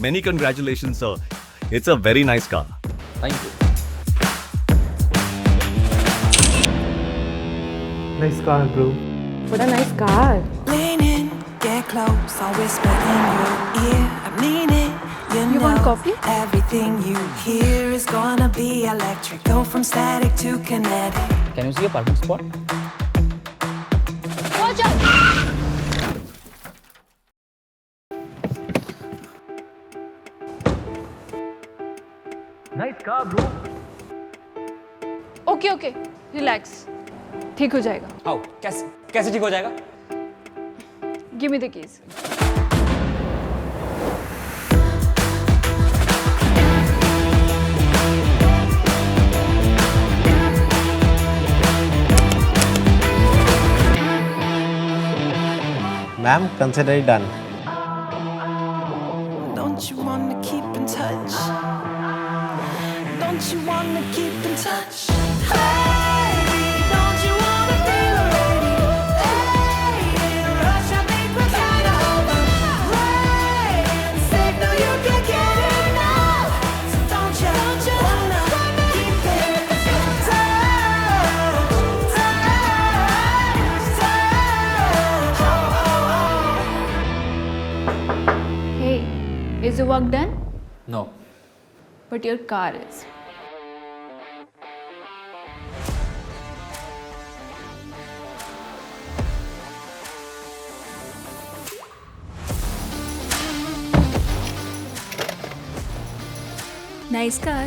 Many congratulations, sir. It's a very nice car. Thank you. Nice car, bro. What a nice car. Lean in, get close, I'll whisper in your ear. I mean it, you know. want coffee? Everything you hear is gonna be electric. Go from static to kinetic. Can you see a parking spot? Watch out! Nice car, bro. Okay, relax. ठीक हो जाएगा. How? कैसे ठीक हो जाएगा? Give me the keys. Ma'am, consider it done. Don't you wanna keep in touch? Don't you wanna keep in touch? Hey, don't you wanna feel ready? Hey, rush, I think we're kinda over. Rain, signal you can get enough. So don't you wanna keep in touch? Hey, is your work done? No. But your car is. Nice car.